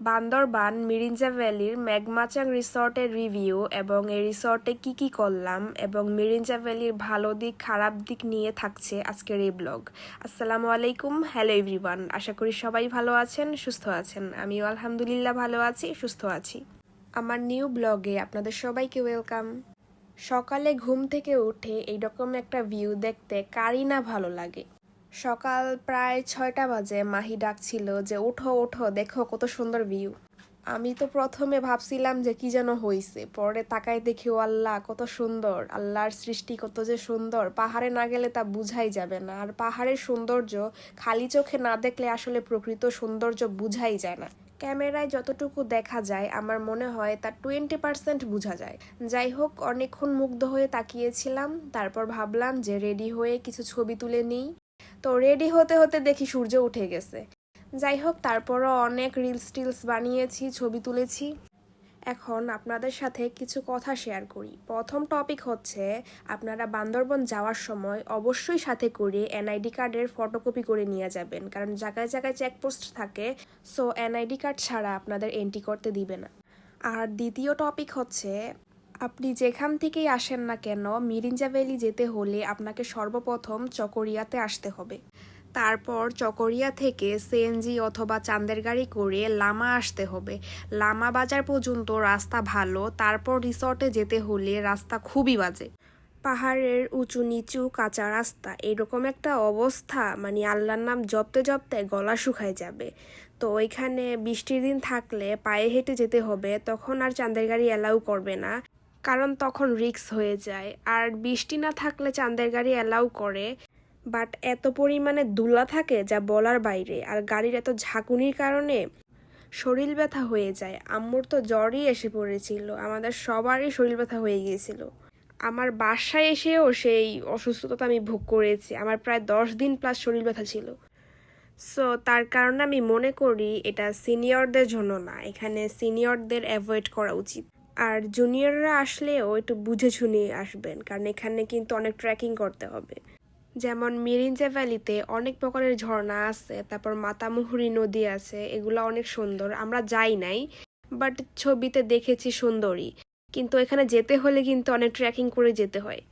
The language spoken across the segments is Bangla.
বান্দরবান মিরিঞ্জা ভ্যালির মেঘমাচাং রিসর্টের রিভিউ এবং এই রিসর্টে কি করলাম এবং মিরিঞ্জা ভ্যালির ভালো দিক খারাপ দিক নিয়ে থাকছে আজকের এই ব্লগ। আসসালামু আলাইকুম, হ্যালো এভরিওয়ান। আশা করি সবাই ভালো আছেন, সুস্থ আছেন। আমিও আলহামদুলিল্লাহ ভালো আছি, সুস্থ আছি। আমার নিউ ব্লগে আপনাদের সবাইকে ওয়েলকাম। সকালে ঘুম থেকে উঠে এইরকম একটা ভিউ দেখতে কারই না ভালো লাগে। সকাল প্রায় 6টা বাজে মাহি ডাকছিল যে ওঠো ওঠো, দেখো কত সুন্দর ভিউ। আমি তো প্রথমে ভাবছিলাম যে কি যেন হইছে, পরে তাকাই দেখি ও আল্লাহ কত সুন্দর, আল্লাহর সৃষ্টি কত যে সুন্দর, পাহাড়ে না গেলে তা বুঝাই যাবে না। আর পাহাড়ের সৌন্দর্য খালি চোখে না দেখলে আসলে প্রকৃত সৌন্দর্য বুঝাই যায় না। ক্যামেরায় যতটুকু দেখা যায় আমার মনে হয় তার 20% বোঝা যায়। যাই হোক, অনেকক্ষণ মুগ্ধ হয়ে তাকিয়েছিলাম, তারপর ভাবলাম যে রেডি হয়ে কিছু ছবি তুলে নিই। তো রেডি হতে হতে দেখি সূর্য উঠে গেছে। যাই হোক, তারপরও অনেক রিলস টিলস বানিয়েছি, ছবি তুলেছি। এখন আপনাদের সাথে কিছু কথা শেয়ার করি। প্রথম টপিক হচ্ছে, আপনারা বান্দরবন যাওয়ার সময় অবশ্যই সাথে করে এনআইডি কার্ডের ফটোকপি করে নিয়ে যাবেন, কারণ জায়গায় জায়গায় চেকপোস্ট থাকে। সো এনআইডি কার্ড ছাড়া আপনাদের এন্ট্রি করতে দিবে না। আর দ্বিতীয় টপিক হচ্ছে, আপনি যেখান থেকেই আসেন না কেন মিরিঞ্জা ভ্যালি যেতে হলে আপনাকে সর্বপ্রথম চকরিয়াতে আসতে হবে। তারপর চকরিয়া থেকে সিএনজি অথবা চাঁদের গাড়ি করে লামা আসতে হবে। লামা বাজার পর্যন্ত রাস্তা ভালো, তারপর রিসর্টে যেতে হলে রাস্তা খুবই বাজে। পাহাড়ের উঁচু নিচু কাঁচা রাস্তা, এরকম একটা অবস্থা, মানে আল্লাহর নাম জপতে জপতে গলা শুকায় যাবে। তো ওইখানে বৃষ্টির দিন থাকলে পায়ে হেঁটে যেতে হবে, তখন আর চাঁদের গাড়ি অ্যালাউ করবে না, কারণ তখন রিস্ক হয়ে যায়। আর বৃষ্টি না থাকলে চাঁদের গাড়ি অ্যালাউ করে, বাট এত পরিমাণে ধুলা থাকে যা বলার বাইরে। আর গাড়ির এত ঝাঁকুনির কারণে শরীর ব্যথা হয়ে যায়। আম্মুর তো জ্বরই এসে পড়েছিল, আমাদের সবারই শরীর ব্যথা হয়ে গিয়েছিল। আমার বাসায় এসেও সেই অসুস্থতা আমি ভোগ করেছি, আমার প্রায় 10 দিন প্লাস শরীর ব্যথা ছিল। সো তার কারণে আমি মনে করি এটা সিনিয়রদের জন্য না, এখানে সিনিয়রদের অ্যাভয়েড করা উচিত। আর জুনিয়ররা আসলেও একটু বুঝে শুনে আসবেন, কারণ এখানে কিন্তু অনেক ট্রেকিং করতে হবে। যেমন মিরিঞ্জা ভ্যালিতে অনেক প্রকারের ঝর্ণা আছে, তারপর মাতামুহুরী নদী আছে, এগুলো অনেক সুন্দর। আমরা যাই নাই, বাট ছবিতে দেখেছি সুন্দরী, কিন্তু এখানে যেতে হলে কিন্তু অনেক ট্রেকিং করে যেতে হয়।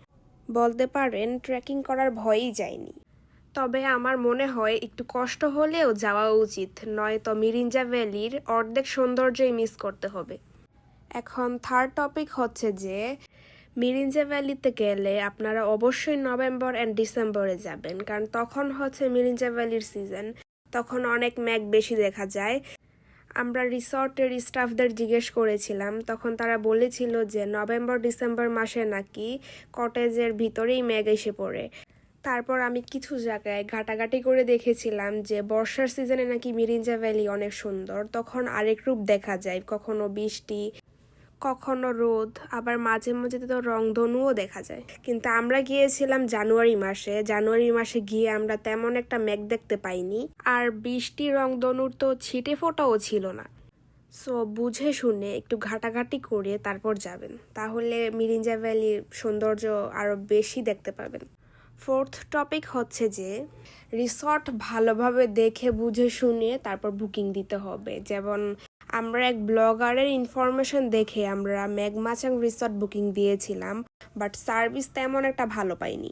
বলতে পারেন ট্রেকিং করার ভয়ই যায়নি। তবে আমার মনে হয় একটু কষ্ট হলেও যাওয়া উচিত, নয়তো মিরিঞ্জা ভ্যালির অর্ধেক সৌন্দর্যই মিস করতে হবে। এখন থার্ড টপিক হচ্ছে যে, মিরিঞ্জা ভ্যালিতে গেলে আপনারা অবশ্যই নভেম্বর অ্যান্ড ডিসেম্বরে যাবেন, কারণ তখন হচ্ছে মিরিঞ্জা ভ্যালির সিজন, তখন অনেক মেঘ বেশি দেখা যায়। আমরা রিসর্টের স্টাফদের জিজ্ঞেস করেছিলাম, তখন তারা বলেছিল যে নভেম্বর ডিসেম্বর মাসে নাকি কটেজের ভিতরেই মেঘ এসে পড়ে। তারপর আমি কিছু জায়গায় ঘাটাঘাটি করে দেখেছিলাম যে বর্ষার সিজনে নাকি মিরিঞ্জা ভ্যালি অনেক সুন্দর, তখন আরেক রূপ দেখা যায়, কখনো বৃষ্টি কখনো রোদ, আবার মাঝে মাঝে তো রংধনুও দেখা যায়। কিন্তু আমরা গিয়েছিলাম জানুয়ারি মাসে গিয়ে আমরা তেমন একটা মেঘ দেখতে পাইনি, আর বৃষ্টি রংধনুর তো ছিটে ফোঁটাও ছিল না। সো বুঝে শুনে একটু ঘাটাঘাটি করে তারপর যাবেন, তাহলে মিরিঞ্জা ভ্যালির সৌন্দর্য আরও বেশি দেখতে পাবেন। ফোর্থ টপিক হচ্ছে যে, রিসর্ট ভালোভাবে দেখে বুঝে শুনে তারপর বুকিং দিতে হবে। যেমন আমরা এক ব্লগারের ইনফরমেশন দেখে আমরা মেঘমাচাং রিসর্ট বুকিং দিয়েছিলাম, বাট সার্ভিস তেমন একটা ভালো পাইনি।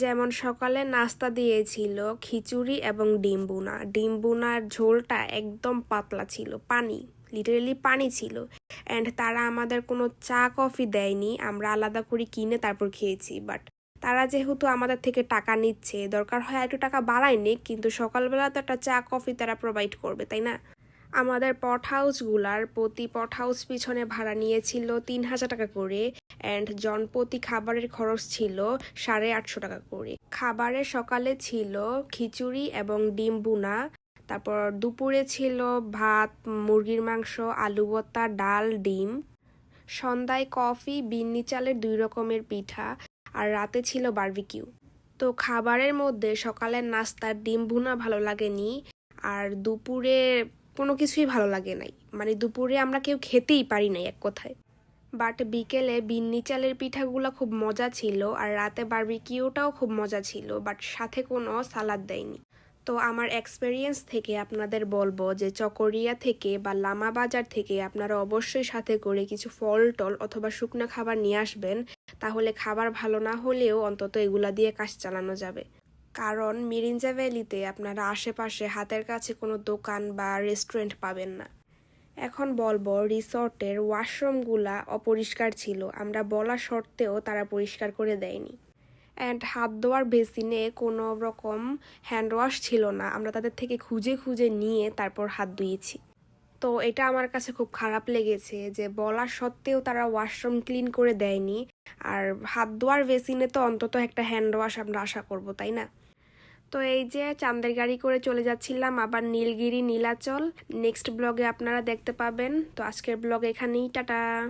যেমন সকালে নাস্তা দিয়েছিল খিচুড়ি এবং ডিম বুনার ঝোলটা একদম পাতলা ছিল, পানি, লিটারেলি পানি ছিল। অ্যান্ড তারা আমাদের কোনো চা কফি দেয়নি, আমরা আলাদা করে কিনে তারপর খেয়েছি। বাট তারা যেহেতু আমাদের থেকে টাকা নিচ্ছে, দরকার হয় একটু টাকা বাড়ায় নিক, কিন্তু সকালবেলা তো একটা চা কফি তারা প্রোভাইড করবে, তাই না? আমাদের পট হাউসগুলার প্রতি পট হাউস পিছনে ভাড়া নিয়েছিল 3,000 টাকা করে, অ্যান্ড জনপ্রতি খাবারের খরচ ছিল 850 টাকা করে। খাবারে সকালে ছিল খিচুড়ি এবং ডিম বুনা, তারপর দুপুরে ছিল ভাত, মুরগির মাংস, আলু ভর্তা, ডাল, ডিম, সন্ধ্যায় কফি, বিন্নি চালের 2 রকমের পিঠা, আর রাতে ছিল বারবিকিউ। তো খাবারের মধ্যে সকালের নাস্তার ডিম ভুনা ভালো লাগেনি, আর দুপুরে কোনো কিছুই ভালো লাগে নাই, মানে দুপুরে আমরা কেউ খেতেই পারি নাই এক কথায়। বাট বিকেলে বিন্নি চালের পিঠাগুলো খুব মজা ছিল, আর রাতে বারবিকিউটাও খুব মজা ছিল, বাট সাথে কোনো সালাদ দেয়নি। তো আমার এক্সপেরিয়েন্স থেকে আপনাদের বলবো যে চকরিয়া থেকে বা লামা বাজার থেকে আপনারা অবশ্যই সাথে করে কিছু ফল টল অথবা শুকনো খাবার নিয়ে আসবেন, তাহলে খাবার ভালো না হলেও অন্তত এগুলা দিয়ে কাজ চালানো যাবে। কারণ মিরিঞ্জা ভ্যালিতে আপনারা আশেপাশে হাতের কাছে কোনো দোকান বা রেস্টুরেন্ট পাবেন না। এখন বলবো রিসর্টের ওয়াশরুমগুলা অপরিষ্কার ছিল, আমরা বলা সত্ত্বেও তারা পরিষ্কার করে দেয়নি। অ্যান্ড হাত ধোয়ার বেসিনে কোনো রকম হ্যান্ড ওয়াশ ছিল না, আমরা তাদের থেকে খুঁজে খুঁজে নিয়ে তারপর হাত ধুয়েছি। তো এটা আমার কাছে খুব খারাপ লেগেছে যে বলা সত্ত্বেও তারা ওয়াশরুম ক্লিন করে দেয়নি। আর হাত ধোয়ার বেসিনে তো অন্তত একটা হ্যান্ড ওয়াশ আমরা আশা করব, তাই না? তো এই যে চাঁদের গাড়ি করে চলে যাচ্ছিলাম আবার নীলগিরি নীলাচল। নেক্সট ব্লগে আপনারা দেখতে পাবেন। তো আজকের ব্লগ এখানেই, টাটা।